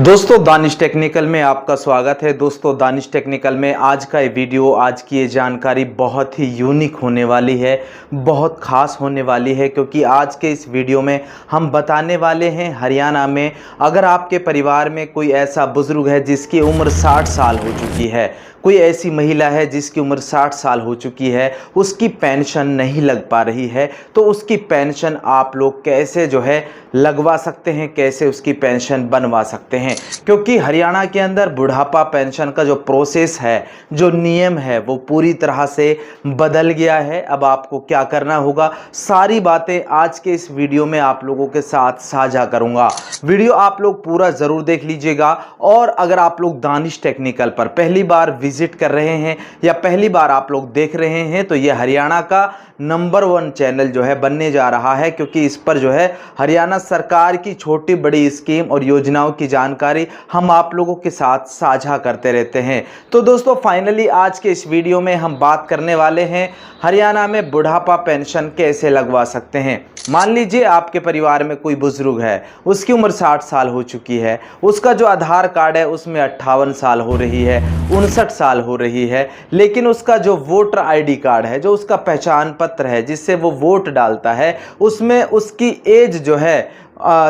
दोस्तों दानिश टेक्निकल में आपका स्वागत है। दोस्तों दानिश टेक्निकल में आज का ये वीडियो, आज की ये जानकारी बहुत ही यूनिक होने वाली है, बहुत ख़ास होने वाली है, क्योंकि आज के इस वीडियो में हम बताने वाले हैं हरियाणा में अगर आपके परिवार में कोई ऐसा बुज़ुर्ग है जिसकी उम्र 60 साल हो चुकी है, कोई ऐसी महिला है जिसकी उम्र 60 साल हो चुकी है, उसकी पेंशन नहीं लग पा रही है, तो उसकी पेंशन आप लोग कैसे जो है लगवा सकते हैं, कैसे उसकी पेंशन बनवा सकते हैं। क्योंकि हरियाणा के अंदर बुढ़ापा पेंशन का जो प्रोसेस है, जो नियम है, वो पूरी तरह से बदल गया है। अब आपको क्या करना होगा, सारी बातें आज के इस वीडियो में आप लोगों के साथ साझा करूंगा। वीडियो आप लोग पूरा ज़रूर देख लीजिएगा। और अगर आप लोग दानिश टेक्निकल पर पहली बार विजिट कर रहे हैं या पहली बार आप लोग देख रहे हैं, तो ये हरियाणा का नंबर 1 चैनल जो है बनने जा रहा है, क्योंकि इस पर जो है हरियाणा सरकार की छोटी बड़ी स्कीम और योजनाओं की जानकारी हम आप लोगों के साथ साझा करते रहते हैं। तो दोस्तों फाइनली आज के इस वीडियो में हम बात करने वाले हैं हरियाणा में बुढ़ापा पेंशन कैसे लगवा सकते हैं। मान लीजिए आपके परिवार में कोई बुजुर्ग है, उसकी उम्र 60 साल हो चुकी है, उसका जो आधार कार्ड है उसमें 58 साल हो रही है, 59 साल हो रही है, लेकिन उसका जो वोटर आईडी कार्ड है, जो उसका पहचान पत्र है जिससे वो वोट डालता है, उसमें उसकी एज जो है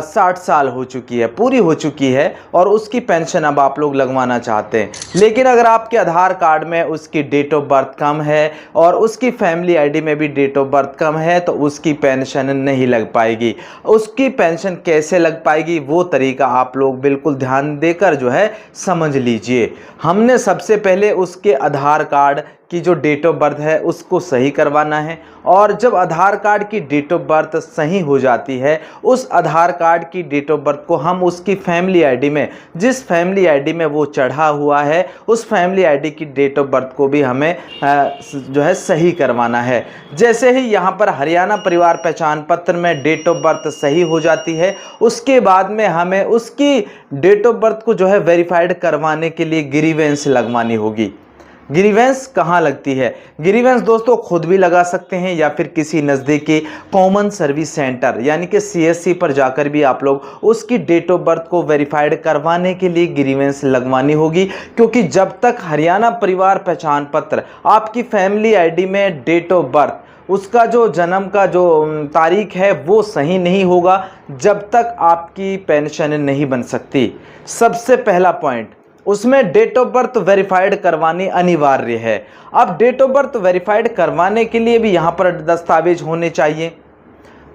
60 साल हो चुकी है, पूरी हो चुकी है, और उसकी पेंशन अब आप लोग लगवाना चाहते हैं। लेकिन अगर आपके आधार कार्ड में उसकी डेट ऑफ बर्थ कम है और उसकी फैमिली आईडी में भी डेट ऑफ बर्थ कम है, तो उसकी पेंशन नहीं लग पाएगी। उसकी पेंशन कैसे लग पाएगी, वो तरीका आप लोग बिल्कुल ध्यान देकर जो है समझ लीजिए। हमने सबसे पहले उसके आधार कार्ड की जो डेट ऑफ बर्थ है उसको सही करवाना है, और जब आधार कार्ड की डेट ऑफ बर्थ सही हो जाती है, उस आधार कार्ड की डेट ऑफ बर्थ को हम उसकी फैमिली आईडी में, जिस फैमिली आईडी में वो चढ़ा हुआ है, उस फैमिली आईडी की डेट ऑफ बर्थ को भी हमें जो है सही करवाना है। जैसे ही यहाँ पर हरियाणा परिवार पहचान पत्र में डेट ऑफ बर्थ सही हो जाती है, उसके बाद में हमें उसकी डेट ऑफ बर्थ को जो है वेरीफाइड करवाने के लिए ग्रीवेंस लगवानी होगी। ग्रीवेंस कहाँ लगती है? ग्रीवेंस दोस्तों खुद भी लगा सकते हैं या फिर किसी नज़दीकी कॉमन सर्विस सेंटर यानी कि CSC पर जाकर भी आप लोग उसकी डेट ऑफ बर्थ को वेरीफाइड करवाने के लिए ग्रीवेंस लगवानी होगी। क्योंकि जब तक हरियाणा परिवार पहचान पत्र, आपकी फैमिली आईडी में डेट ऑफ बर्थ, उसका जो जन्म का जो तारीख है वो सही नहीं होगा, जब तक आपकी पेंशन नहीं बन सकती। सबसे पहला पॉइंट, उसमें डेट ऑफ बर्थ वेरीफाइड करवानी अनिवार्य है। अब डेट ऑफ बर्थ वेरीफाइड करवाने के लिए भी यहाँ पर दस्तावेज होने चाहिए,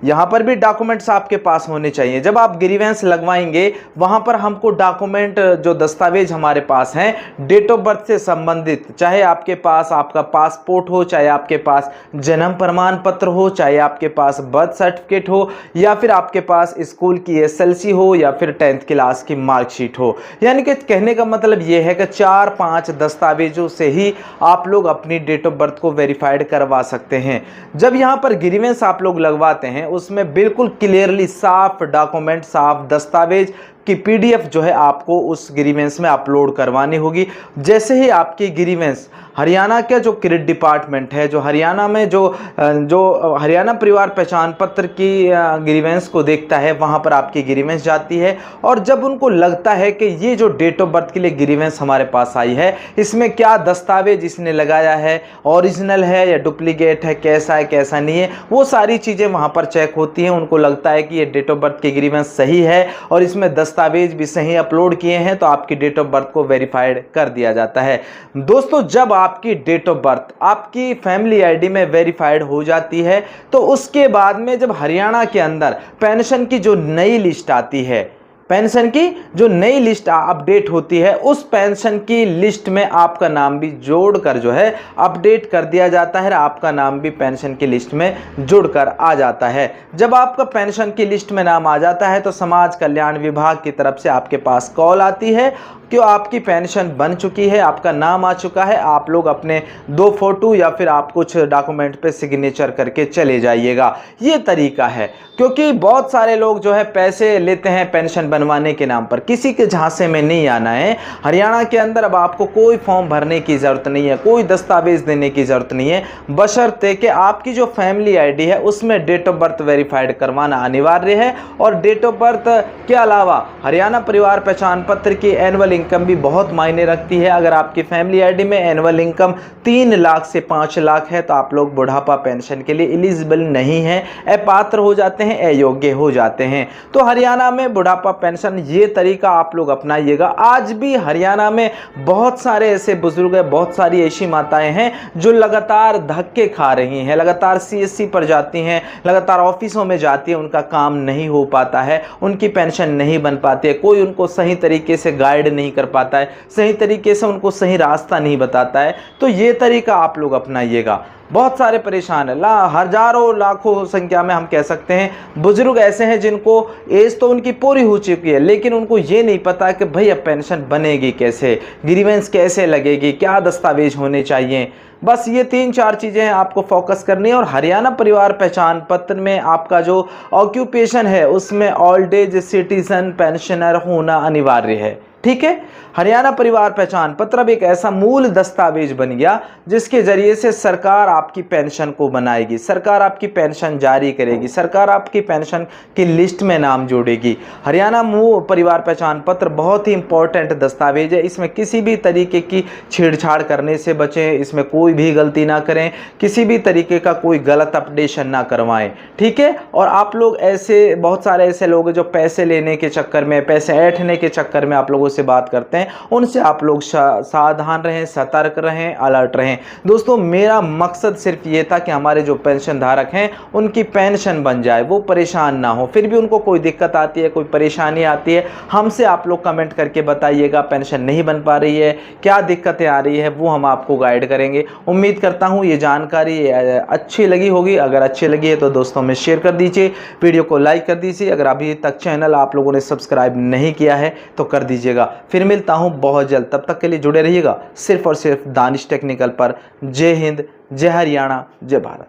यहाँ पर भी डॉक्यूमेंट्स आपके पास होने चाहिए। जब आप ग्रीवेंस लगवाएंगे वहाँ पर हमको डॉक्यूमेंट, जो दस्तावेज हमारे पास हैं डेट ऑफ बर्थ से संबंधित, चाहे आपके पास आपका पासपोर्ट हो, चाहे आपके पास जन्म प्रमाण पत्र हो, चाहे आपके पास बर्थ सर्टिफिकेट हो, या फिर आपके पास स्कूल की SLC हो, या फिर 10th क्लास की मार्कशीट हो। यानी कि कहने का मतलब ये है कि 4-5 दस्तावेजों से ही आप लोग अपनी डेट ऑफ बर्थ को वेरीफाइड करवा सकते हैं। जब यहाँ पर ग्रीवेंस आप लोग लगवाते हैं, उसमें बिल्कुल क्लियरली साफ डॉक्यूमेंट, साफ दस्तावेज की PDF जो है आपको उस ग्रीवेंस में अपलोड करवानी होगी। जैसे ही आपकी ग्रीवेंस हरियाणा का जो क्रेडिट डिपार्टमेंट है, जो हरियाणा में जो हरियाणा परिवार पहचान पत्र की ग्रीवेंस को देखता है, वहाँ पर आपकी ग्रीवेंस जाती है। और जब उनको लगता है कि ये जो डेट ऑफ बर्थ के लिए ग्रीवेंस हमारे पास आई है, इसमें क्या दस्तावेज इसने लगाया है, ओरिजिनल है या डुप्लीकेट है, कैसा है कैसा नहीं है, वो सारी चीज़ें वहाँ पर चेक होती हैं। उनको लगता है कि ये डेट ऑफ बर्थ की ग्रीवेंस सही है और इसमें दस्तावेज भी सही अपलोड किए हैं, तो आपकी डेट ऑफ बर्थ को वेरीफाइड कर दिया जाता है। दोस्तों जब आपकी डेट ऑफ बर्थ आपकी फैमिली आईडी में वेरीफाइड हो जाती है, तो उसके बाद में जब हरियाणा के अंदर पेंशन की जो नई लिस्ट आती है, पेंशन की जो नई लिस्ट अपडेट होती है, उस पेंशन की लिस्ट में आपका नाम भी जोड़कर जो है अपडेट कर दिया जाता है। आपका नाम भी पेंशन की लिस्ट में जुड़कर आ जाता है। जब आपका पेंशन की लिस्ट में नाम आ जाता है, तो समाज कल्याण विभाग की तरफ से आपके पास कॉल आती है कि आपकी पेंशन बन चुकी है, आपका नाम आ चुका है, आप लोग अपने 2 फोटो या फिर आप कुछ डॉक्यूमेंट पे सिग्नेचर करके चले जाइएगा। ये तरीका है, क्योंकि बहुत सारे लोग जो है पैसे लेते हैं पेंशन बनवाने के नाम पर। किसी के झांसे में नहीं आना है। हरियाणा के अंदर अब आपको कोई फॉर्म भरने की ज़रूरत नहीं है, कोई दस्तावेज देने की ज़रूरत नहीं है, बशर्ते कि आपकी जो फैमिली आईडी है उसमें डेट ऑफ बर्थ वेरीफाइड करवाना अनिवार्य है। और डेट ऑफ बर्थ के अलावा हरियाणा परिवार पहचान पत्र की एनुअल इनकम भी बहुत मायने रखती है। अगर आपकी फैमिली आईडी में एनुअल इनकम 3 लाख से 5 लाख है तो आप लोग बुढ़ापा पेंशन के लिए एलिजिबल नहीं है, अपात्र हो जाते हैं, अयोग्य हो जाते हैं। तो हरियाणा में बुढ़ापा पेंशन, ये तरीका आप लोग अपनाइएगा। आज भी हरियाणा में बहुत सारे ऐसे बुजुर्ग हैं, बहुत सारी ऐसी माताएं हैं जो लगातार धक्के खा रही हैं, लगातार CSC पर जाती हैं, लगातार ऑफिसों में जाती हैं, उनका काम नहीं हो पाता है, उनकी पेंशन नहीं बन पाती है, कोई उनको सही तरीके से गाइड नहीं कर पाता है, सही तरीके से उनको सही रास्ता नहीं बताता है। तो ये तरीका आप लोग अपनाइएगा। बहुत सारे परेशान है, हजारों लाखों संख्या में हम कह सकते हैं बुजुर्ग ऐसे हैं जिनको एज तो उनकी पूरी हो चुकी है, लेकिन उनको ये नहीं पता कि भाई अब पेंशन बनेगी कैसे, ग्रीवेंस कैसे लगेगी, क्या दस्तावेज होने चाहिए। बस ये 3-4 चीज़ें आपको फोकस करनी है। और हरियाणा परिवार पहचान पत्र में आपका जो ऑक्यूपेशन है उसमें ओल्ड एज सिटीजन पेंशनर होना अनिवार्य है। ठीक है, हरियाणा परिवार पहचान पत्र अब एक ऐसा मूल दस्तावेज बन गया जिसके जरिए से सरकार आपकी पेंशन को बनाएगी, सरकार आपकी पेंशन जारी करेगी, सरकार आपकी पेंशन की लिस्ट में नाम जोड़ेगी। हरियाणा परिवार पहचान पत्र बहुत ही इंपॉर्टेंट दस्तावेज है। इसमें किसी भी तरीके की छेड़छाड़ करने से बचें, इसमें कोई भी गलती ना करें, किसी भी तरीके का कोई गलत अपडेशन ना करवाएं। ठीक है, और आप लोग ऐसे बहुत सारे ऐसे लोग हैं जो पैसे लेने के चक्कर में, पैसे ऐंठने के चक्कर में आप लोगों से बात करते हैं, उनसे आप लोग सावधान रहें, सतर्क रहें, अलर्ट रहें। दोस्तों, मेरा मकसद सिर्फ ये था कि हमारे जो पेंशन धारक हैं उनकी पेंशन बन जाए, वो परेशान ना हो। फिर भी उनको कोई दिक्कत आती है, कोई परेशानी आती है, हमसे आप लोग कमेंट करके बताइएगा पेंशन नहीं बन पा रही है, क्या दिक्कतें आ रही है, वो हम आपको गाइड करेंगे। उम्मीद करता हूँ ये जानकारी अच्छी लगी होगी। अगर अच्छी लगी है तो दोस्तों में शेयर कर दीजिए, वीडियो को लाइक कर दीजिए। अगर अभी तक चैनल आप लोगों ने सब्सक्राइब नहीं किया है तो कर दीजिएगा। फिर मिलता हूं बहुत जल्द, तब तक के लिए जुड़े रहिएगा सिर्फ और सिर्फ दानिश टेक्निकल पर। जय हिंद, जय हरियाणा, जय भारत।